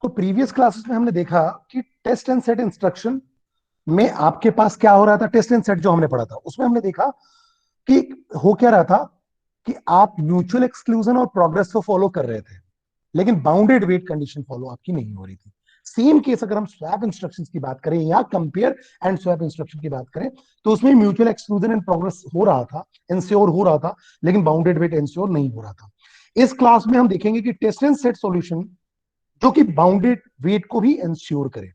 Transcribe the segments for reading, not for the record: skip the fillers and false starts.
तो previous classes में हमने देखा कि टेस्ट एंड सेट इंस्ट्रक्शन में आपके पास क्या हो रहा था। टेस्ट एंड सेट जो हमने पढ़ा था उसमें हमने देखा कि हो क्या रहा था कि आप म्यूचुअल एक्सक्लूजन और प्रोग्रेस को फॉलो कर रहे थे, लेकिन बाउंडेड वेट कंडीशन फॉलो आपकी नहीं हो रही थी। सेम केस अगर हम स्वैप इंस्ट्रक्शंस की बात करें या कंपेयर एंड स्वैप इंस्ट्रक्शन की बात करें, तो उसमें म्यूचुअल एक्सक्लूजन एंड प्रोग्रेस हो रहा था, इंश्योर हो रहा था, लेकिन बाउंडेड वेट इंश्योर नहीं हो रहा था। इस क्लास में हम देखेंगे कि टेस्ट एंड सेट सॉल्यूशन जो कि बाउंडेड वेट को भी इंश्योर करे।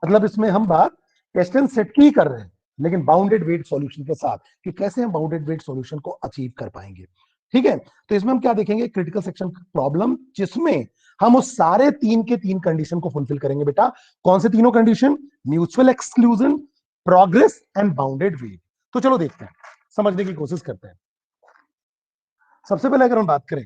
मतलब इसमें हम बात टेस्ट एंड सेट की ही कर रहे हैं, लेकिन बाउंडेड वेट सॉल्यूशन के साथ कि कैसे हम बाउंडेड वेट सॉल्यूशन को अचीव कर पाएंगे। ठीक है, तो इसमें हम क्या देखेंगे, क्रिटिकल सेक्शन प्रॉब्लम जिसमें हम उस सारे तीन के तीन कंडीशन को फुलफिल करेंगे। बेटा कौन से तीनों condition? Mutual exclusion, progress and bounded wait. तो चलो देखते हैं, समझने की कोशिश करते हैं। सबसे पहले अगर हम बात करें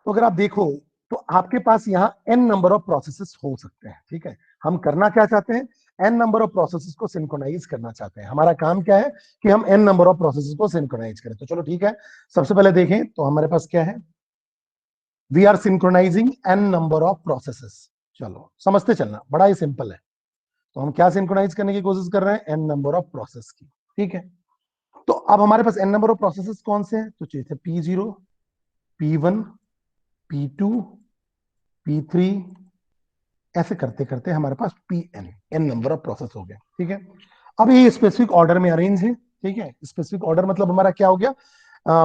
तो अगर आप देखो तो आपके पास यहां n नंबर ऑफ प्रोसेसेस हो सकते हैं। ठीक है, हम करना क्या चाहते हैं, n नंबर ऑफ प्रोसेसेस को सिंक्रोनाइज करना चाहते हैं। हमारा काम क्या है कि हम n नंबर ऑफ प्रोसेसेस को सिंक्रोनाइज करें। तो चलो ठीक है, सबसे पहले देखें तो हमारे पास क्या है, we are synchronizing n number of processes. चलो समझते चलना, बड़ा ही सिंपल है। तो हम क्या सिंक्रोनाइज करने की कोशिश कर रहे हैं, n नंबर ऑफ प्रोसेस की। ठीक है, तो अब हमारे पास n नंबर ऑफ प्रोसेसेस कौन से हैं, तो जैसे P0, P1, P2, P3, ऐसे करते करते हमारे पास एन नंबर ऑफ प्रोसेस हो गया। ठीक है, अब ये स्पेसिफिक ऑर्डर में अरेंज है। ठीक है, स्पेसिफिक ऑर्डर मतलब हमारा क्या हो गया,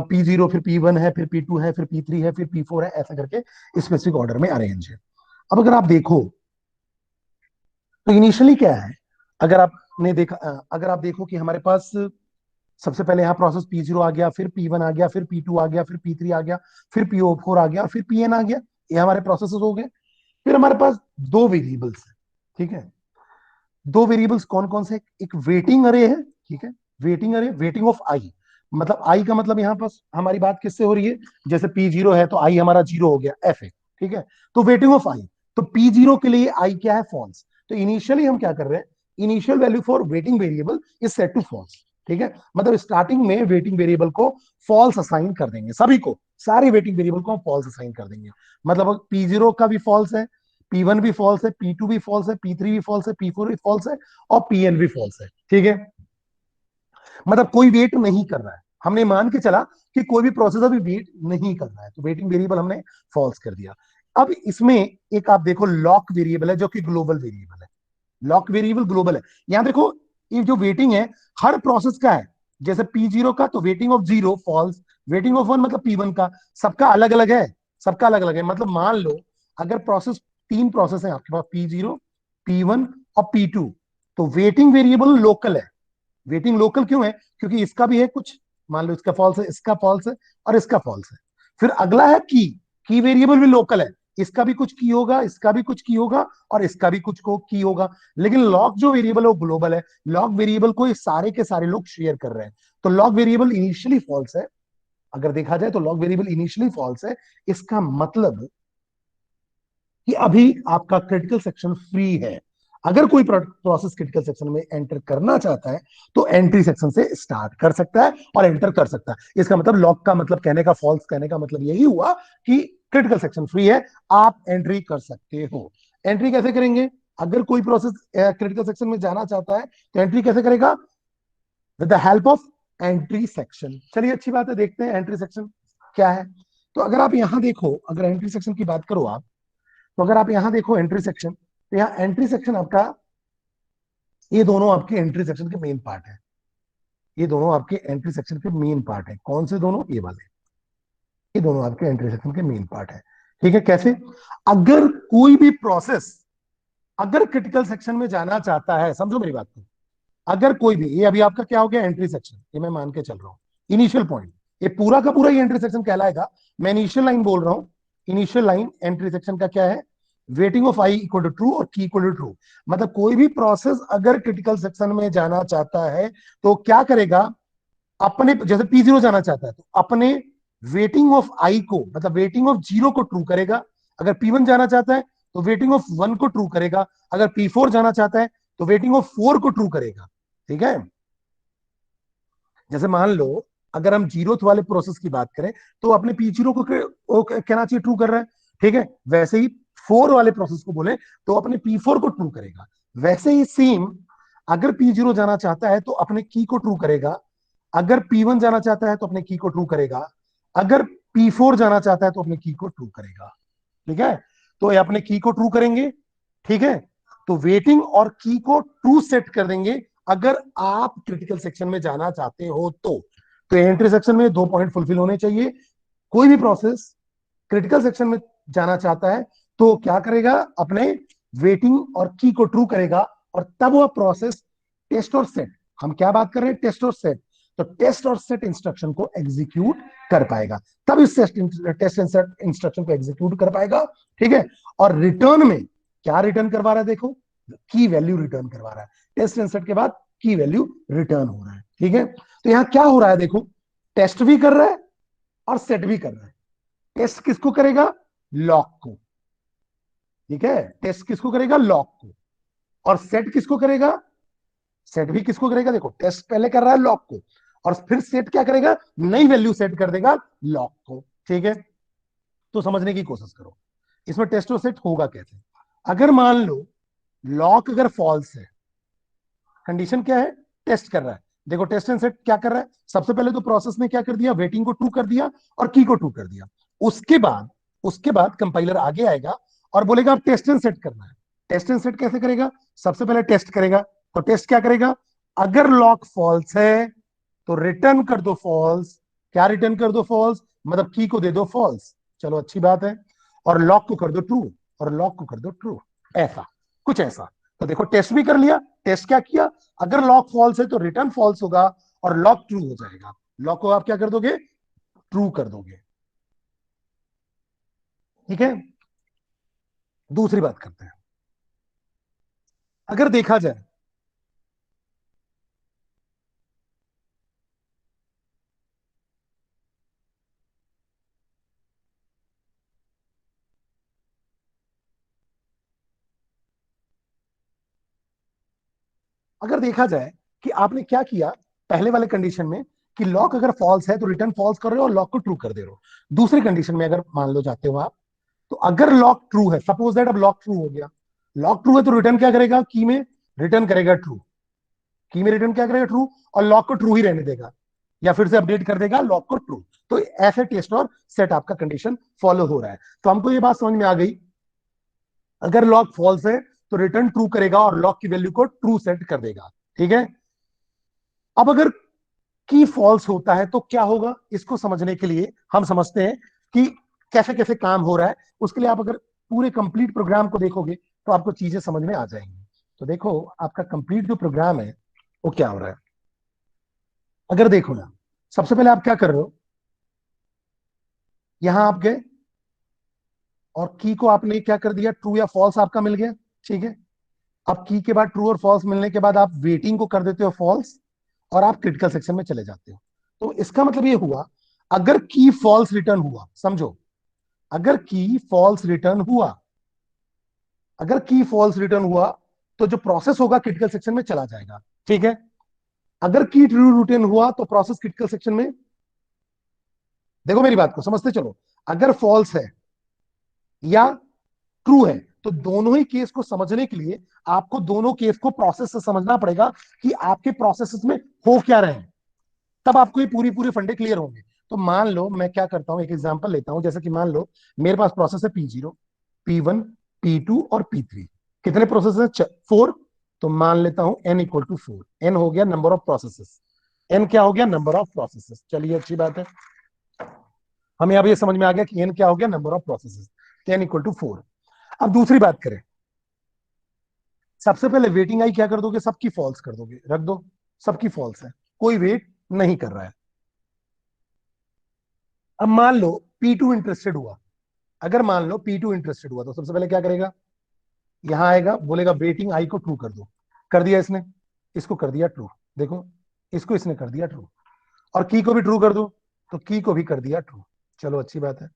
P0 फिर P1 है, फिर P2 है, फिर P3 है, फिर P4 है, ऐसा करके स्पेसिफिक ऑर्डर में अरेंज है। अब अगर आप देखो तो इनिशियली क्या है, अगर आप देखो कि हमारे पास सबसे पहले यहाँ प्रोसेस P0 आ गया, फिर P1 आ गया, फिर P2 आ गया, फिर P3 आ गया, फिर P4 आ गया, फिर Pn आ गया। ये हमारे प्रोसेस हो गए। फिर हमारे पास दो वेरिएबल्स है। ठीक है, दो वेरिएबल्स कौन कौन से, एक वेटिंग अरे है। ठीक है, वेटिंग अरे, वेटिंग ऑफ आई, मतलब आई का मतलब यहाँ पर हमारी बात किससे हो रही है, जैसे P0 है तो आई हमारा जीरो हो गया, एफ है। ठीक है, तो वेटिंग ऑफ आई, तो P0 के लिए आई क्या है, फॉल्स। तो इनिशियली हम क्या कर रहे हैं, initial value for waiting variable is set to false. ठीक है, मतलब स्टार्टिंग में वेटिंग वेरिएबल को फॉल्स असाइन कर देंगे, सभी को, सारी वेटिंग वेरिएबल को हम फॉल्स असाइन कर देंगे। मतलब P0 का भी फॉल्स है, P1 भी फॉल्स है, P2 भी फॉल्स है, P3 भी फॉल्स है, P4 भी फॉल्स है, और Pn भी फॉल्स है। ठीक है, मतलब कोई वेट नहीं कर रहा है, हमने मान के चला कि कोई भी प्रोसेस अभी वेट नहीं कर रहा है, तो वेटिंग वेरिएबल हमने फॉल्स कर दिया। अब इसमें एक आप देखो लॉक वेरिएबल है जो कि ग्लोबल वेरिएबल है। लॉक वेरिएबल ग्लोबल है। यहां देखो ये जो वेटिंग है हर प्रोसेस का है, जैसे P0 का तो waiting of zero false, waiting of one मतलब P1 का, सबका अलग अलग है, सबका अलग अलग है। मतलब मान लो अगर प्रोसेस, तीन प्रोसेस है आपके पास, P0, P1 और P2, तो वेटिंग वेरिएबल लोकल है। वेटिंग लोकल क्यों है, क्योंकि इसका भी है कुछ, मान लो इसका फॉल्स है, इसका फॉल्स है, और इसका फॉल्स है। फिर अगला है की वेरिएबल भी लोकल है, इसका भी कुछ की होगा, इसका भी कुछ की होगा, और इसका भी कुछ को की होगा। लेकिन लॉग जो वेरिएबल है वो ग्लोबल है, लॉग वेरिएबल को ये सारे के सारे लोग शेयर कर रहे हैं। तो लॉग वेरिएबल इनिशियली फॉल्स है, अगर देखा जाए तो लॉग वेरिएबल इनिशियली फॉल्स है। इसका मतलब कि अभी आपका क्रिटिकल सेक्शन फ्री है। अगर कोई प्रोसेस क्रिटिकल सेक्शन में एंटर करना चाहता है तो एंट्री सेक्शन से स्टार्ट कर सकता है और एंटर कर सकता है। इसका मतलब लॉक का मतलब कहने का, फॉल्स कहने का मतलब यही हुआ कि क्रिटिकल सेक्शन फ्री है, आप एंट्री कर सकते हो। एंट्री कैसे करेंगे, अगर कोई प्रोसेस क्रिटिकल सेक्शन में जाना चाहता है तो एंट्री कैसे करेगा, with the help of entry section. चलिए अच्छी बात है, देखते हैं एंट्री सेक्शन क्या है। तो अगर आप यहां देखो, अगर एंट्री सेक्शन की बात करो आप, तो अगर आप यहां देखो एंट्री सेक्शन, तो यहाँ एंट्री सेक्शन आपका, ये दोनों आपके एंट्री सेक्शन के मेन पार्ट है। ये दोनों आपके एंट्री सेक्शन के मेन पार्ट है। कौन से दोनों, ये वाले, ये दोनों आपके एंट्री सेक्शन के मेन पार्ट है। ठीक है, कैसे, अगर कोई भी प्रोसेस अगर क्रिटिकल सेक्शन में जाना चाहता है, समझो मेरी बात को, अगर कोई भी, ये अभी आपका क्या हो गया, एंट्री सेक्शन, ये मैं मान के चल रहा हूं, इनिशियल पॉइंट, ये पूरा का पूरा ये एंट्री सेक्शन कहलाएगा। मैं इनिशियल लाइन बोल रहा हूं, इनिशियल लाइन एंट्री सेक्शन का क्या है, waiting of I equal to true और की इक्वल टू ट्रू। मतलब कोई भी प्रोसेस अगर क्रिटिकल सेक्शन में जाना चाहता है तो क्या करेगा, अपने, जैसे P0 जाना चाहता है तो अपने वेटिंग ऑफ आई को, मतलब वेटिंग ऑफ जीरो को ट्रू करेगा। अगर P1 जाना चाहता है तो वेटिंग ऑफ वन को ट्रू करेगा। अगर P4 जाना चाहता है तो वेटिंग ऑफ फोर को ट्रू करेगा। ठीक है, जैसे मान लो अगर हम जीरोथ वाले प्रोसेस की बात करें तो अपने P0 को कहना चाहिए ट्रू कर रहा है, ठीक है। वैसे ही 4 वाले प्रोसेस को बोले तो अपने P4 को ट्रू करेगा। वैसे ही सेम अगर P0 जाना चाहता है तो अपने की को ट्रू करेगा, अगर P1 जाना चाहता है तो अपने की को ट्रू करेगा, अगर P4 जाना चाहता है तो अपने की को ट्रू करेगा, ठीक है। तो ये अपने की को ट्रू करेंगे, ठीक है। तो वेटिंग और की को ट्रू सेट कर देंगे अगर आप क्रिटिकल सेक्शन में जाना चाहते हो तो एंट्री सेक्शन में 2 पॉइंट फुलफिल होने चाहिए। कोई भी प्रोसेस क्रिटिकल सेक्शन में जाना चाहता है तो क्या करेगा, अपने वेटिंग और की को ट्रू करेगा, और तब वह प्रोसेस टेस्ट और सेट, हम क्या बात कर रहे हैं, टेस्ट और सेट, तो टेस्ट और सेट इंस्ट्रक्शन को एग्जीक्यूट कर पाएगा, तब इस टेस्ट एंड सेट इंस्ट्रक्शन को एग्जीक्यूट कर पाएगा, ठीक है। और रिटर्न में क्या रिटर्न करवा रहा है, देखो की वैल्यू रिटर्न करवा रहा है, टेस्ट एंड सेट के बाद की वैल्यू रिटर्न हो रहा है, ठीक है। तो यहां क्या हो रहा है, देखो टेस्ट भी कर रहा है और सेट भी कर रहा है। टेस्ट किसको करेगा, लॉक को, ठीक है, टेस्ट किसको करेगा, लॉक को, और सेट किसको करेगा, सेट भी किसको करेगा, देखो टेस्ट पहले कर रहा है लॉक को, और फिर सेट क्या करेगा, नई वैल्यू सेट कर देगा लॉक को, ठीक है। तो समझने की कोशिश करो इसमें टेस्ट और सेट होगा कैसे। अगर मान लो लॉक अगर फॉल्स है, कंडीशन क्या है, टेस्ट कर रहा है, देखो टेस्ट एंड सेट क्या कर रहा है, सबसे पहले तो प्रोसेस ने क्या कर दिया, वेटिंग को ट्रू कर दिया और की को ट्रू कर दिया। उसके बाद कंपाइलर आगे आएगा और बोलेगा अब टेस्ट एंड सेट करना है। टेस्ट एंड सेट कैसे करेगा, सबसे पहले टेस्ट करेगा, तो टेस्ट क्या करेगा, अगर लॉक फॉल्स है तो रिटर्न कर दो फॉल्स, क्या रिटर्न कर दो फॉल्स, मतलब की को दे दो फॉल्स, चलो अच्छी बात है, और लॉक को कर दो ट्रू, और लॉक को कर दो ट्रू, ऐसा कुछ ऐसा। तो देखो टेस्ट भी कर लिया, टेस्ट क्या किया, अगर लॉक फॉल्स है तो रिटर्न फॉल्स होगा और लॉक ट्रू हो जाएगा, लॉक को आप क्या कर दोगे, ट्रू कर दोगे, ठीक है। दूसरी बात करते हैं, अगर देखा जाए अगर देखा जाए कि आपने क्या किया पहले वाले कंडीशन में कि लॉक अगर फॉल्स है तो रिटर्न फॉल्स कर रहे हो और लॉक को ट्रू कर दे रहे हो। दूसरी कंडीशन में अगर मान लो जाते हो आप, तो अगर लॉक ट्रू है, सपोज दैट अब लॉक ट्रू हो गया, लॉक ट्रू है तो रिटर्न क्या करेगा, की में रिटर्न करेगा ट्रू, की में रिटर्न क्या करेगा ट्रू, और लॉक को ट्रू ही रहने देगा या फिर से अपडेट कर देगा लॉक को ट्रू। तो ऐसे टेस्ट और सेट आपका कंडीशन फॉलो हो रहा है। तो हमको ये बात समझ में आ गई, अगर लॉक फॉल्स है तो रिटर्न ट्रू करेगा और लॉक की वैल्यू को ट्रू सेट कर देगा, ठीक है। अब अगर की फॉल्स होता है तो क्या होगा, इसको समझने के लिए हम समझते हैं कि कैसे कैसे काम हो रहा है। उसके लिए आप अगर पूरे कंप्लीट प्रोग्राम को देखोगे तो आपको चीजें समझ में आ जाएंगी। तो देखो आपका कंप्लीट जो प्रोग्राम है वो क्या हो रहा है, अगर देखो ना, सबसे पहले आप क्या कर रहे हो, यहां आप गए और की को आपने क्या कर दिया, ट्रू या फॉल्स आपका मिल गया, ठीक है। अब की के बाद ट्रू और फॉल्स मिलने के बाद आप वेटिंग को कर देते हो फॉल्स और आप क्रिटिकल सेक्शन में चले जाते हो। तो इसका मतलब ये हुआ, अगर की फॉल्स रिटर्न हुआ, समझो अगर की फॉल्स रिटर्न हुआ, अगर की फॉल्स रिटर्न हुआ तो जो प्रोसेस होगा क्रिटिकल सेक्शन में चला जाएगा, ठीक है। अगर की ट्रू रिटर्न हुआ तो प्रोसेस क्रिटिकल सेक्शन में, देखो मेरी बात को समझते चलो, अगर फॉल्स है या ट्रू है तो दोनों ही केस को समझने के लिए आपको दोनों केस को प्रोसेस से समझना पड़ेगा कि आपके प्रोसेस में हो क्या रहे हैं, तब आपको ये पूरी पूरी फंडे क्लियर होंगे। तो मान लो मैं क्या करता हूं, एक एग्जांपल लेता हूं, जैसे कि मान लो मेरे पास प्रोसेस है P0, P1, P2 और P3। कितने प्रोसेस है, 4। तो मान लेता हूं n इक्वल टू 4, n हो गया नंबर ऑफ प्रोसेसेस, n क्या हो गया, नंबर ऑफ प्रोसेसेस, चलिए अच्छी बात है, हमें अब ये समझ में आ गया कि n क्या हो गया, नंबर ऑफ प्रोसेसेस, तो n इक्वल टू 4। अब दूसरी बात करें, सबसे पहले वेटिंग आई क्या कर दोगे, सबकी फॉल्स कर दोगे, रख दो, सबकी फॉल्स है, कोई वेट नहीं कर रहा है। अब मान लो P2 इंटरेस्टेड हुआ, अगर मान लो P2 इंटरेस्टेड हुआ तो सबसे पहले क्या करेगा, यहां आएगा बोलेगा वेटिंग आई को ट्रू कर दो, कर दिया इसने, इसको कर दिया ट्रू, देखो इसको इसने कर दिया ट्रू, और की को भी ट्रू कर दो, तो की को भी कर दिया ट्रू, चलो अच्छी बात है।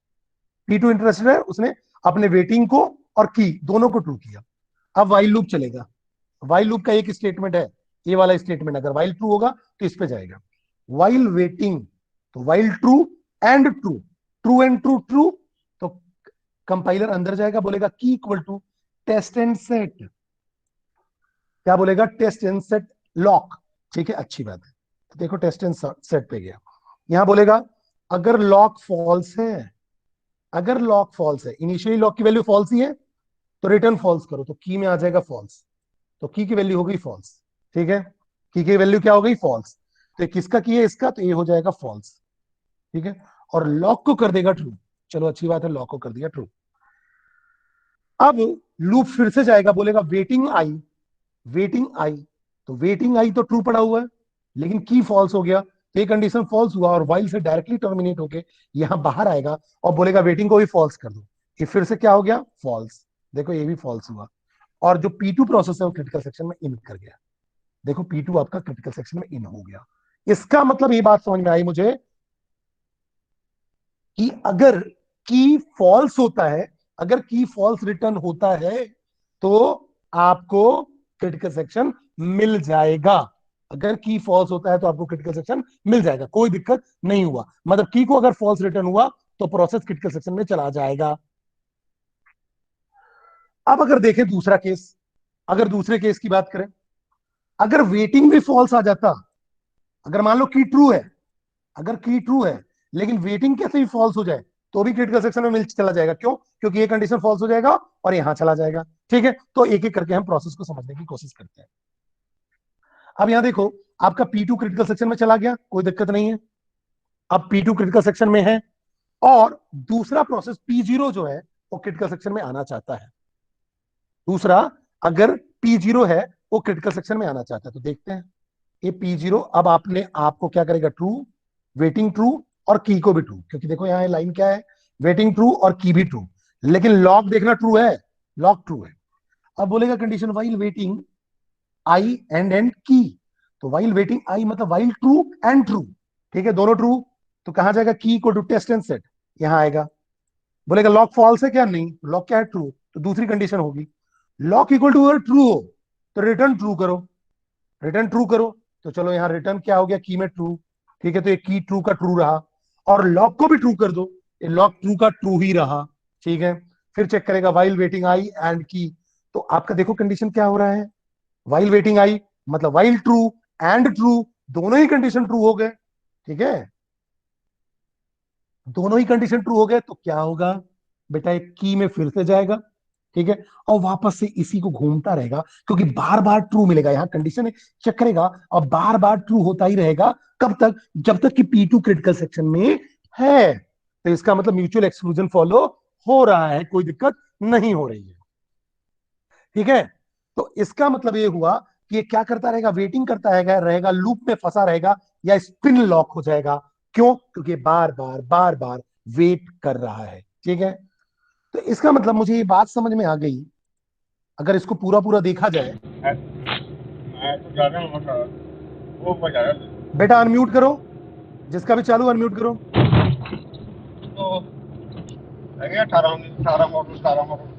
P2 इंटरेस्टेड है, उसने अपने वेटिंग को और की दोनों को ट्रू किया। अब वाइल लूप चलेगा, वाइल लूप का एक स्टेटमेंट है, ये वाला स्टेटमेंट, अगर वाइल ट्रू होगा तो इस पे जाएगा, वाइल वेटिंग तो while true and true, true and true true, तो कंपाइलर अंदर जाएगा, बोलेगा key equal to test and set, क्या बोलेगा, टेस्ट एंड सेट लॉक। ठीक है, अच्छी बात है। तो देखो टेस्ट एंड सेट पे गया, यहां बोलेगा अगर लॉक फॉल्स है, अगर लॉक फॉल्स है, इनिशियली लॉक की वैल्यू फॉल्स ही है, तो रिटर्न फॉल्स करो, तो की में आ जाएगा फॉल्स, तो की वैल्यू हो गई फॉल्स। ठीक है, की वैल्यू क्या हो गई, फॉल्स। तो किसका की है, इसका, तो ये हो जाएगा फॉल्स। ठीक है, और लॉक को कर देगा ट्रू, चलो अच्छी बात है, लॉक को कर दिया ट्रू। अब लूप फिर से जाएगा, बोलेगा वेटिंग आई, वेटिंग आई, तो वेटिंग आई तो ट्रू पड़ा हुआ है, लेकिन की फॉल्स हो गया, तो ये कंडीशन फॉल्स हुआ, और वाइल से डायरेक्टली टर्मिनेट होके यहां बाहर आएगा और बोलेगा वेटिंग को भी फॉल्स कर दो, ये फिर से क्या हो गया, फॉल्स। देखो ये भी फॉल्स हुआ, और जो P2 प्रोसेस है वो क्रिटिकल सेक्शन में इन कर गया। देखो P2 आपका क्रिटिकल सेक्शन में इन हो गया। इसका मतलब ये बात समझ में आई मुझे कि अगर की फॉल्स होता है, अगर की फॉल्स रिटर्न होता है, तो आपको क्रिटिकल सेक्शन मिल जाएगा। अगर की फॉल्स होता है तो आपको क्रिटिकल सेक्शन मिल जाएगा, कोई दिक्कत नहीं हुआ, मतलब की को अगर फॉल्स रिटर्न हुआ तो प्रोसेस क्रिटिकल सेक्शन में चला जाएगा। अब अगर देखें दूसरा केस, अगर दूसरे केस की बात करें, अगर वेटिंग भी फॉल्स आ जाता, अगर मान लो की ट्रू है, अगर की ट्रू है लेकिन वेटिंग कैसे ही फॉल्स हो जाए, तो भी क्रिटिकल सेक्शन में मिल चला जाएगा। क्यों, क्योंकि ये कंडीशन फॉल्स हो जाएगा और यहां चला जाएगा। ठीक है, तो एक एक करके हम प्रोसेस को समझने की कोशिश करते हैं। अब यहां देखो, आपका P2 क्रिटिकल सेक्शन में चला गया, कोई दिक्कत नहीं है, अब P2 क्रिटिकल सेक्शन में है, और दूसरा प्रोसेस P0 जो है वो क्रिटिकल सेक्शन में आना चाहता है। दूसरा, अगर P0 है वो क्रिटिकल सेक्शन में आना चाहता है, तो देखते हैं ये P0 अब आपने आपको क्या करेगा, ट्रू, वेटिंग ट्रू, और की को भी ट्रू, क्योंकि देखो यहाँ लाइन क्या है, वेटिंग ट्रू और की भी ट्रू, लेकिन लॉक देखना ट्रू है, लॉक ट्रू है। अब बोलेगा condition while waiting I and की, तो वाइल वेटिंग आई मतलब वाइल ट्रू एंड ट्रू, ठीक है, दोनों ट्रू, तो कहां जाएगा, की को टू टेस्ट एंड सेट, यहां आएगा। बोलेगा लॉक फॉल्स है क्या, नहीं, लॉक क्या है, ट्रू, तो दूसरी कंडीशन होगी, लॉक इक्वल टू अगर ट्रू हो तो रिटर्न ट्रू करो, रिटर्न ट्रू करो, तो चलो यहाँ रिटर्न क्या हो गया, की में ट्रू। ठीक है, तो ये की ट्रू का ट्रू रहा, और लॉक को भी ट्रू कर दो, ये लॉक ट्रू का ट्रू ही रहा। ठीक है, फिर चेक करेगा वाइल वेटिंग आई एंड की, तो आपका देखो कंडीशन क्या हो रहा है, वाइल वेटिंग आई मतलब वाइल ट्रू एंड ट्रू, दोनों ही कंडीशन ट्रू हो गए। ठीक है, दोनों ही कंडीशन ट्रू हो गए, तो क्या होगा बेटा, एक की में फिर से जाएगा। ठीक है, और वापस से इसी को घूमता रहेगा, क्योंकि बार बार ट्रू मिलेगा, यहाँ कंडीशन चेक करेगा और बार बार ट्रू होता ही रहेगा, कब तक, जब तक कि P2 क्रिटिकल सेक्शन में है। तो इसका मतलब म्यूचुअल एक्सक्लूजन फॉलो हो रहा है, कोई दिक्कत नहीं हो रही है। ठीक है, तो इसका मतलब ये हुआ कि ये क्या करता रहेगा, वेटिंग करता रहेगा, रहेगा लूप में फंसा रहेगा, या स्पिन लॉक हो जाएगा। क्यों, क्योंकि बार बार वेट कर रहा है। ठीक है, तो इसका मतलब मुझे ये बात समझ में आ गई, अगर इसको पूरा पूरा देखा जाए। मैं तो जा रहा हूँ, वो बजा रहा है। बेटा अनम्यूट करो, जिसका भी चालू अनम्यूट करो, तो है 18 मॉडल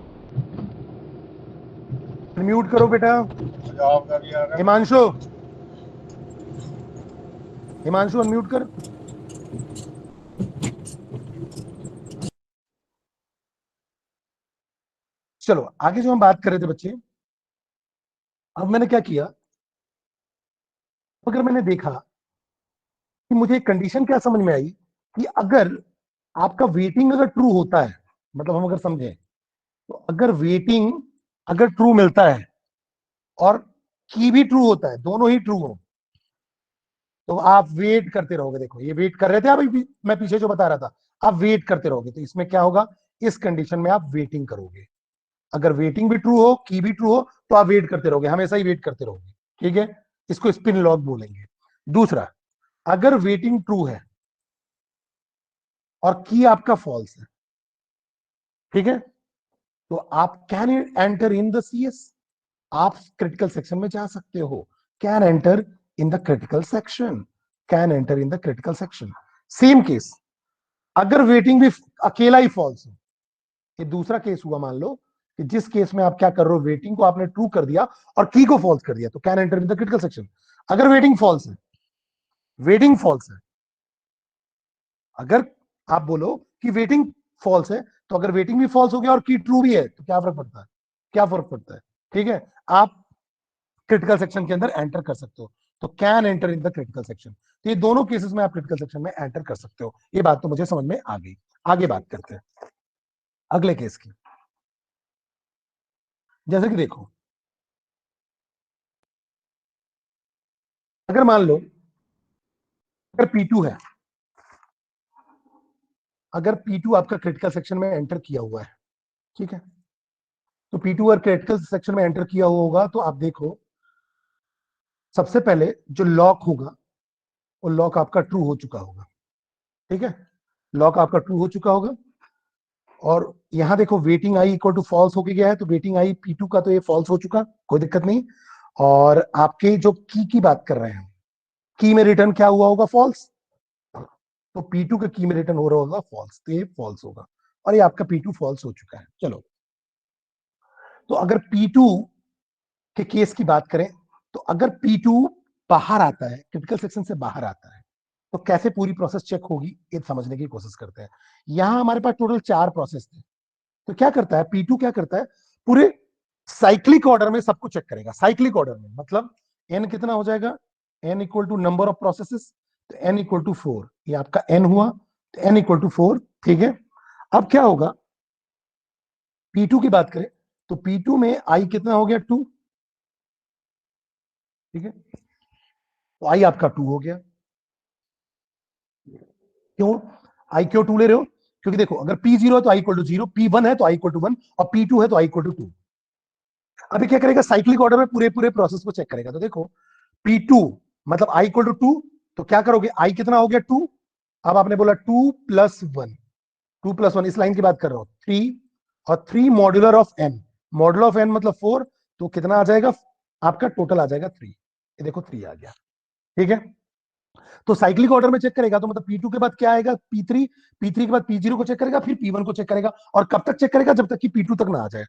अनम्यूट करो बेटा। पंजाब का भी आ रहा है। हिमांशु, हिमांशु अनम्यूट कर। चलो आगे जो हम बात कर रहे थे बच्चे, अब मैंने क्या किया, अगर मैंने देखा कि मुझे एक कंडीशन क्या समझ में आई, कि अगर आपका वेटिंग अगर ट्रू होता है, मतलब हम अगर समझे, तो अगर वेटिंग अगर ट्रू मिलता है और की भी ट्रू होता है, दोनों ही ट्रू हो, तो आप वेट करते रहोगे। देखो ये वेट कर रहे थे अभी, मैं पीछे जो बता रहा था, आप वेट करते रहोगे, तो इसमें क्या होगा, इस कंडीशन में आप वेटिंग करोगे, अगर वेटिंग भी ट्रू हो, की भी ट्रू हो, तो आप वेट करते रहोगे, हमेशा ही वेट करते रहोगे। ठीक है, इसको स्पिन लॉक बोलेंगे। दूसरा, अगर वेटिंग ट्रू है और की आपका फॉल्स है, ठीक है, तो आप can enter in the CS, आप क्रिटिकल सेक्शन में जा सकते हो, can enter in the critical section, can enter in the critical section. Same case, अगर वेटिंग भी अकेला ही फॉल्स हो, ये दूसरा केस हुआ, मान लो कि जिस केस में आप क्या कर रहे हो, वेटिंग को आपने ट्रू कर दिया और की को फॉल्स कर दिया, तो can enter in the critical section. अगर वेटिंग फॉल्स है, वेटिंग फॉल्स है, अगर आप बोलो कि वेटिंग फॉल्स है, तो अगर वेटिंग भी फॉल्स हो गया और की ट्रू भी है तो क्या फर्क पड़ता है? क्या फर्क पड़ता है? ठीक है, आप क्रिटिकल सेक्शन के अंदर एंटर कर सकते हो, तो can enter in the critical section. तो ये दोनों केसेस में आप क्रिटिकल सेक्शन में एंटर कर सकते हो। ये बात तो मुझे समझ में आ गई। आगे बात करते हैं अगले केस की। जैसे कि देखो, अगर मान लो अगर P2 है, अगर P2 आपका क्रिटिकल सेक्शन में एंटर किया हुआ है, ठीक है, तो P2 अगर क्रिटिकल सेक्शन में एंटर किया हुआ होगा तो आप देखो, सबसे पहले जो लॉक होगा वो लॉक आपका ट्रू हो चुका होगा। ठीक है, लॉक आपका ट्रू हो चुका होगा। और यहां देखो waiting I equal to false होके गया है, तो वेटिंग आई P2 का तो ये फॉल्स हो चुका, कोई दिक्कत नहीं। और आपके जो की बात कर रहे हैं, की में रिटर्न क्या हुआ होगा? फॉल्स। तो P2 के की में रिटर्न हो रहा होगा फॉल्स, तो ये फॉल्स होगा, और ये आपका P2 फॉल्स हो चुका है। चलो, तो अगर P2 के केस की बात करें, तो अगर P2 बाहर आता है, क्रिटिकल सेक्शन से बाहर आता है, तो कैसे पूरी प्रोसेस चेक होगी ये समझने की कोशिश करते हैं। यहां हमारे पास टोटल 4 प्रोसेस थे, तो क्या करता है P2, क्या करता है, पूरे साइक्लिक ऑर्डर में सबको चेक करेगा। साइक्लिक ऑर्डर में मतलब n कितना हो जाएगा? n equal to number of processes, तो n इक्वल टू 4, ये आपका n हुआ, तो n इक्वल टू 4। ठीक है, अब क्या होगा, P2 की बात करें तो P2 में i कितना हो गया? 2। ठीक है, तो i आपका 2 हो गया। क्यों आई क्यों 2 ले रहे हो? क्योंकि देखो, अगर P0 है तो i इक्वल टू 0, P1 है तो i इक्वल टू 1, और P2 है तो i इक्वल टू 2। अभी क्या करेगा, साइक्लिक ऑर्डर में पूरे पूरे प्रोसेस को चेक करेगा। तो देखो, P2 मतलब i इक्वल टू 2, तो क्या करोगे, i कितना हो गया? 2। अब आपने बोला 2 प्लस 1, 2 प्लस 1, इस लाइन की बात कर रहा हूं, 3, और 3 modular of n, modular of n मतलब 4, तो कितना आ जाएगा आपका? टोटल आ जाएगा 3। ये देखो 3 आ गया। ठीक है, तो साइक्लिक ऑर्डर में चेक करेगा, तो मतलब P2 के बाद क्या आएगा? P3, P3 के बाद P0 को चेक करेगा, फिर P1 को चेक करेगा, और कब तक चेक करेगा? जब तक कि P2 तक ना आ जाए।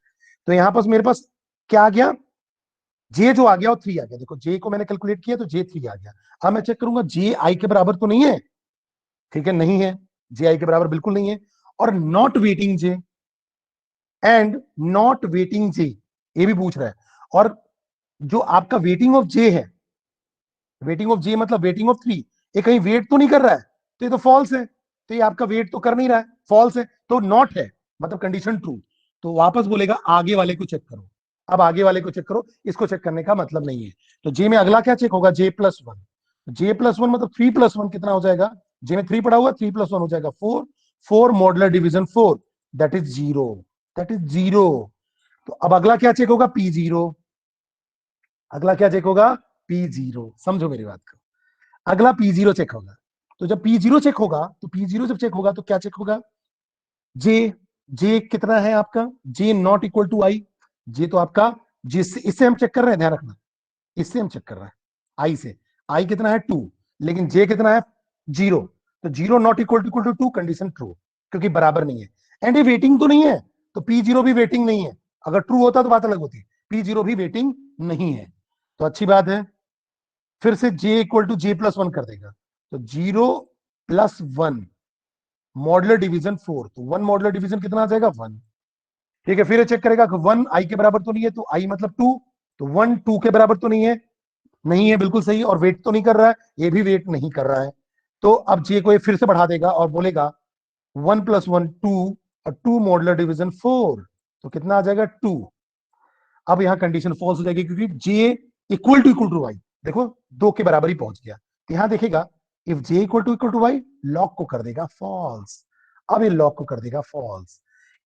तो यहां पास मेरे पास क्या आ गया? J जो आ गया वो 3 आ गया। देखो J को मैंने कैलकुलेट किया तो J 3 आ गया। अब मैं चेक करूंगा J i के बराबर तो नहीं है। ठीक है, नहीं है, J i के बराबर बिल्कुल नहीं है। और not waiting J and not waiting J, ये भी पूछ रहा है। और जो आपका वेटिंग ऑफ J है, वेटिंग ऑफ J मतलब वेटिंग ऑफ 3, ये कहीं वेट तो नहीं कर रहा है, तो ये तो फॉल्स है। तो ये आपका वेट तो कर नहीं रहा है, फॉल्स है, तो नॉट है, मतलब कंडीशन ट्रू। तो वापस बोलेगा आगे वाले को चेक करो। अब आगे वाले को चेक करो, इसको चेक करने का मतलब नहीं है। तो J में अगला क्या चेक होगा? J+1। J+1 मतलब 3+1 कितना हो जाएगा? J में 3 पड़ा हुआ, 3+1 हो जाएगा 4। 4 modular division 4, that is 0, that is 0। तो अब अगला क्या चेक होगा? P0। अगला क्या चेक होगा? P0। समझो मेरी बात को, अगला P0 चेक होगा। तो जब P0 चेक होगा, तो P0 जब चेक होगा तो क्या चेक होगा? J, J कितना है आपका? J not equal to I. J तो आपका, जिससे इससे हम चेक कर रहे हैं, ध्यान रखना, इससे हम चेक कर रहे हैं आई से। आई कितना है? 2, लेकिन J कितना है? 0। तो 0 not equal to 2, condition true, क्योंकि बराबर नहीं है। एंड ये वेटिंग तो नहीं है, तो P0 भी वेटिंग नहीं है। अगर ट्रू होता तो बात अलग होती, P0 भी वेटिंग नहीं है, तो अच्छी बात है। फिर से J इक्वल टू J+1 कर देगा, तो 0+1 मॉडुलर डिवीजन 4, तो 1 मॉडुलर डिवीजन कितना आ जाएगा? 1। ठीक है, फिर ये चेक करेगा कि 1 i के बराबर तो नहीं है, तो i मतलब 2, तो 1 2 के बराबर तो नहीं है, नहीं है, बिल्कुल सही। और वेट तो नहीं कर रहा है, ये भी वेट नहीं कर रहा है। तो अब J को ये फिर से बढ़ा देगा और बोलेगा 1+1 2, और 2 मॉडुलर डिवीजन 4, तो कितना आ जाएगा? 2। अब यहां कंडीशन फॉल्स हो जाएगी, क्योंकि J इक्वल टू y, देखो 2 के बराबर ही पहुंच गया। यहां देखेगा इफ J equal to y, lock को कर देगा फॉल्स। अब ये लॉक को कर देगा फॉल्स।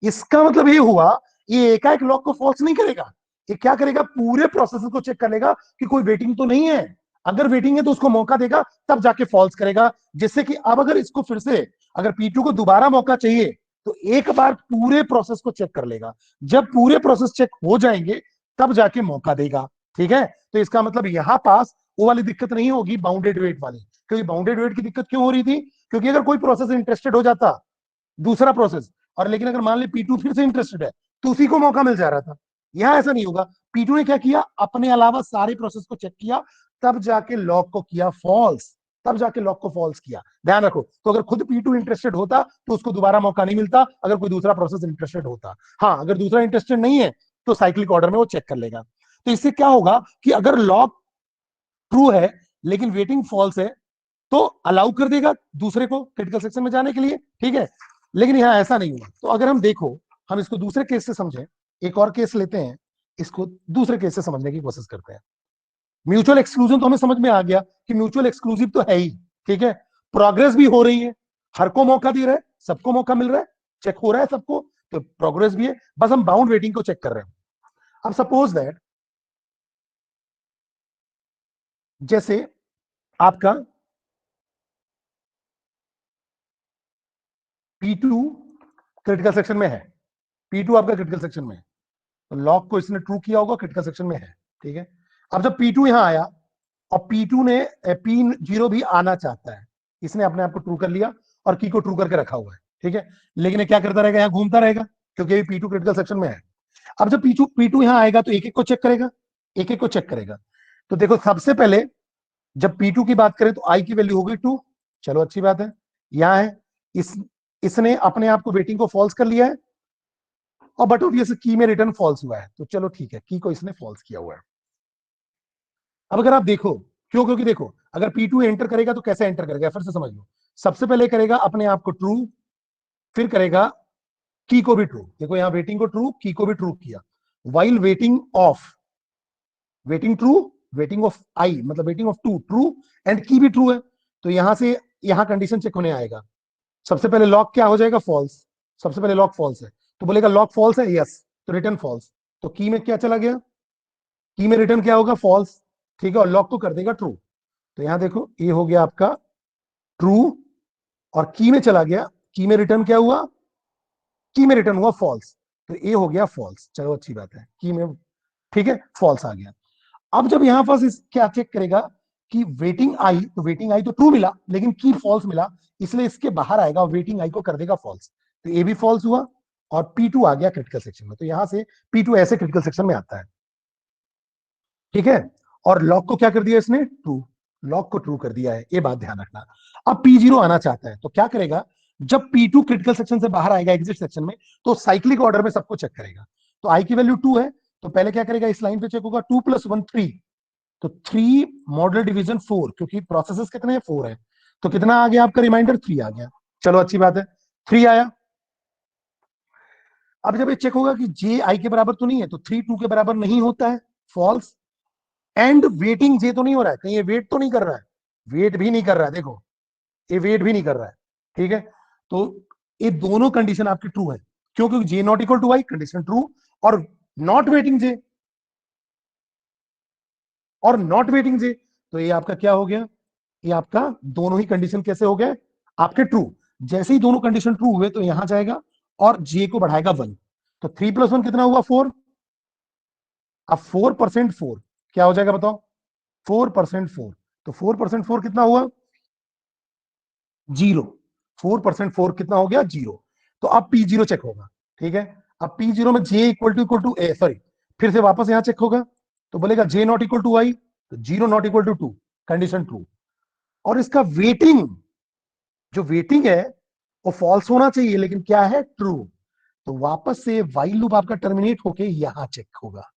इसका मतलब ये हुआ, ये एकाएक लॉक को फॉल्स नहीं करेगा, ये क्या करेगा? पूरे प्रोसेस को चेक कर लेगा कि कोई वेटिंग तो नहीं है। अगर वेटिंग है तो उसको मौका देगा, तब जाके फॉल्स करेगा। जिससे कि अब अगर इसको फिर से, अगर P2 को दोबारा मौका चाहिए, तो एक बार पूरे प्रोसेस को चेक कर लेगा। जब पूरे प्रोसेस चेक हो जाएंगे, तब जाके मौका देगा। ठीक है, तो इसका मतलब यहां पास वो वाली दिक्कत नहीं होगी, बाउंडेड वेट वाली। क्योंकि बाउंडेड वेट की दिक्कत क्यों हो रही थी? क्योंकि अगर कोई प्रोसेस इंटरेस्टेड हो जाता, दूसरा प्रोसेस, और लेकिन अगर मान ली P2 फिर से इंटरेस्टेड है, तो उसी को मौका मिल जा रहा था। यहां ऐसा नहीं होगा। P2 ने क्या किया? अपने अलावा सारे प्रोसेस को चेक किया, तब जाके लॉक को किया फॉल्स, तब जाके लॉक को फॉल्स किया। ध्यान रखो, तो अगर खुद P2 इंटरेस्टेड होता तो उसको दोबारा मौका नहीं मिलता, अगर कोई दूसरा प्रोसेस इंटरेस्टेड होता। हाँ, अगर दूसरा इंटरेस्टेड नहीं है तो साइक्लिक ऑर्डर में वो चेक कर लेगा। तो इससे क्या होगा कि अगर लॉक ट्रू है लेकिन वेटिंग फॉल्स है तो अलाउ कर देगा दूसरे को क्रिटिकल सेक्शन में जाने के लिए, ठीक है। लेकिन यहां ऐसा नहीं हुआ। तो अगर हम देखो, हम इसको दूसरे केस से समझें, एक और केस लेते हैं, इसको दूसरे केस से समझने की कोशिश करते हैं। म्यूचुअल एक्सक्लूजन तो हमें समझ में आ गया कि म्यूचुअल एक्सक्लूसिव तो है ही, ठीक है। प्रोग्रेस भी हो रही है, हर को मौका दे रहा है, सबको मौका मिल रहा है, चेक हो रहा है सबको, तो प्रोग्रेस भी है, बस हम बाउंड वेटिंग को चेक कर रहे हैं। अब सपोज दैट जैसे आपका P2 क्रिटिकल सेक्शन में है, P2 आपका क्रिटिकल सेक्शन में है, तो लॉक को इसने ट्रू किया होगा, क्रिटिकल सेक्शन में है, ठीक है। अब जब P2 यहां आया और P2 ने P0 भी आना चाहता है, इसने अपने आप को ट्रू कर लिया और की को ट्रू करके रखा हुआ है, ठीक है। लेकिन ये क्या करता रहेगा, यहाँ घूमता रहेगा क्योंकि ये P2 क्रिटिकल सेक्शन में है। अब जब P2 यहां आएगा तो एक एक को चेक करेगा, एक एक को चेक करेगा। तो देखो, सबसे पहले जब P2 की बात करें तो I की वैल्यू होगी 2, चलो अच्छी बात है, यहां है। इसने अपने आप को वेटिंग को फॉल्स कर लिया है, और बट ऑब्वियस की में रिटर्न फॉल्स हुआ है, तो चलो ठीक है, की को इसने फॉल्स किया हुआ है। अब अगर आप देखो, क्यों, क्योंकि देखो अगर P2 एंटर करेगा तो कैसे एंटर करेगा, फिर से समझ लो। सबसे पहले करेगा अपने आप को ट्रू, फिर करेगा की को भी ट्रू। देखो यहां वेटिंग को ट्रू, की को भी ट्रू किया, while waiting of, waiting true, waiting of I मतलब waiting of to true, and key भी ट्रू है। तो यहां से यहां कंडीशन चेक होने आएगा। सबसे पहले लॉक क्या हो जाएगा, फॉल्स। सबसे पहले लॉक फॉल्स है तो बोलेगा लॉक फॉल्स है, यस, तो रिटर्न फॉल्स। तो की में क्या चला गया, की में रिटर्न क्या होगा, फॉल्स, ठीक है, और लॉक को कर देगा ट्रू। तो यहां देखो ये हो गया आपका ट्रू, और की में चला गया, की में रिटर्न क्या हुआ, की में रिटर्न हुआ फॉल्स, तो ये हो गया फॉल्स, चलो अच्छी बात है, की में, ठीक है, फॉल्स आ गया। अब जब यहां पर क्या चेक करेगा कि वेटिंग आई, तो वेटिंग आई तो ट्रू मिला लेकिन की फॉल्स मिला, इसलिए इसके बाहर आएगा, वेटिंग आई को कर देगा फॉल्स, तो ये भी फॉल्स हुआ, और P2 आ गया क्रिटिकल सेक्शन में। तो यहां से P2 ऐसे क्रिटिकल सेक्शन में आता है, ठीक है। और लॉक को क्या कर दिया इसने, ट्रू, लॉक को ट्रू कर दिया है, ये बात ध्यान रखना। अब P0 आना चाहता है तो क्या करेगा, जब P2 क्रिटिकल सेक्शन से बाहर आएगा एग्जिट सेक्शन में, तो साइक्लिक ऑर्डर में सबको चेक करेगा। तो आई की वैल्यू 2 है, तो पहले क्या करेगा, इस लाइन पे चेक होगा, 2 + 1 3, तो 3 मॉडल डिवीजन 4, क्योंकि प्रोसेसेस कितने हैं, 4 है, तो कितना आ गया आपका रिमाइंडर, 3 आ गया, चलो अच्छी बात है, 3 आया। अब जब ये चेक होगा कि जे आई के बराबर तो नहीं है, तो 3 2 के बराबर नहीं होता है, फॉल्स। एंड वेटिंग जे तो नहीं हो रहा है, कहीं ये वेट तो नहीं कर रहा है, वेट भी नहीं कर रहा है, देखो ये वेट भी नहीं कर रहा है, ठीक है। तो ये दोनों कंडीशन आपकी ट्रू है, क्यों, क्योंकि j not equal to I, condition true, और नॉट वेटिंग जे, और नॉट वेटिंग जे, तो ये आपका क्या हो गया, ये आपका दोनों ही कंडीशन कैसे हो गए, आपके ट्रू। जैसे ही दोनों कंडीशन ट्रू हुए तो यहां जाएगा और जे को बढ़ाएगा 1, तो 3 + 1 कितना हुआ, 4। अब 4% 4 क्या हो जाएगा बताओ, 4% 4, तो 4% 4 कितना हुआ, 0। 4% 4 कितना हो गया, 0। तो अब P0 चेक होगा, ठीक है। अब P0 में J equal to A, sorry, फिर से वापस यहां चेक होगा, तो बोलेगा J not equal to I, तो 0 not equal to 2, condition true. और इसका वेटिंग, जो वेटिंग है वो फॉल्स होना चाहिए, लेकिन क्या है, ट्रू। तो वापस से वाइल लूप आपका टर्मिनेट होके यहां चेक होगा।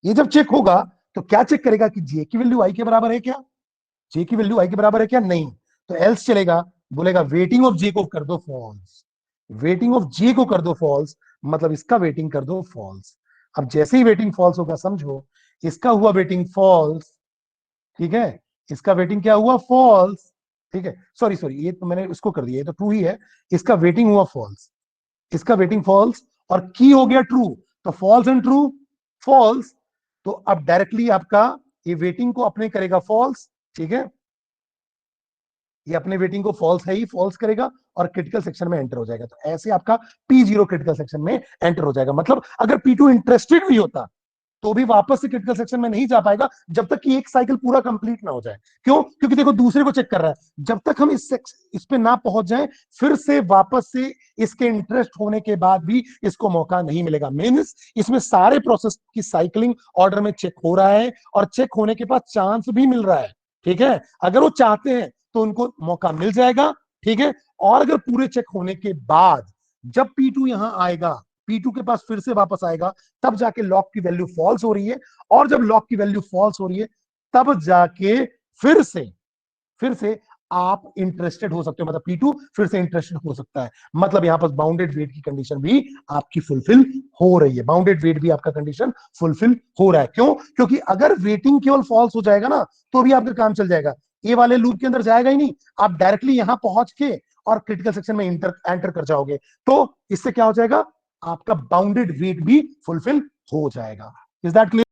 ये जब चेक होगा तो क्या चेक करेगा कि जे की वैल्यू आई के बराबर है क्या, जे की वैल्यू आई के बराबर है क्या, नहीं, तो एल्स चलेगा, बोलेगा वेटिंग ऑफ जे को कर दो फॉल्स, वेटिंग ऑफ जे को कर दो फॉल्स, मतलब इसका वेटिंग कर दो फॉल्स। अब जैसे ही वेटिंग फॉल्स होगा, समझो इसका हुआ वेटिंग फॉल्स, ठीक है, इसका वेटिंग क्या हुआ, फॉल्स, ठीक है, सॉरी सॉरी, ये तो मैंने इसको कर दिया, ये तो ट्रू ही है, इसका वेटिंग हुआ फॉल्स, इसका वेटिंग फॉल्स, और की हो गया ट्रू, तो फॉल्स एंड ट्रू, फॉल्स। तो अब डायरेक्टली आपका ये वेटिंग को अपने करेगा फॉल्स, ठीक है, ये अपने वेटिंग को फॉल्स है ही फॉल्स करेगा और क्रिटिकल सेक्शन में एंटर हो जाएगा। तो ऐसे आपका P0 क्रिटिकल सेक्शन में एंटर हो जाएगा। मतलब अगर P2 इंटरेस्टेड भी होता तो भी वापस से क्रिटिकल सेक्शन में नहीं जा पाएगा जब तक कि एक साइकिल पूरा कंप्लीट ना हो जाए। क्यों, क्योंकि देखो दूसरे को चेक कर रहा है, जब तक हम इस पे ना पहुंच जाए, फिर से वापस से इसके इंटरेस्ट होने के बाद भी इसको मौका नहीं मिलेगा। मींस इसमें सारे प्रोसेस की साइकिलिंग ऑर्डर में चेक हो रहा है और चेक होने के बाद चांस भी मिल रहा है, ठीक है। अगर वो चाहते हैं तो उनको मौका मिल जाएगा, ठीक है। और अगर पूरे चेक होने के बाद जब P2 यहां आएगा, P2 के पास फिर से वापस आएगा, तब जाके लॉक की वैल्यू फॉल्स हो रही है, और जब लॉक की वैल्यू फॉल्स हो रही है तब जाके फिर से आप इंटरेस्टेड हो सकते हो, मतलब P2 फिर से इंटरेस्टेड हो सकता है। मतलब यहां पर बाउंडेड वेट की कंडीशन भी आपकी फुलफिल हो रही है, बाउंडेड वेट भी आपका कंडीशन फुलफिल हो रहा है। क्यों? क्योंकि अगर वेटिंग केवल फॉल्स हो जाएगा ना, तो भी आपका काम चल जाएगा, ये वाले लूप के अंदर जाएगा ही नहीं, आप डायरेक्टली यहां पहुंच के और क्रिटिकल सेक्शन में एंटर कर जाओगे। तो इससे क्या हो जाएगा, आपका बाउंडेड वेट भी फुलफिल हो जाएगा। Is that clear?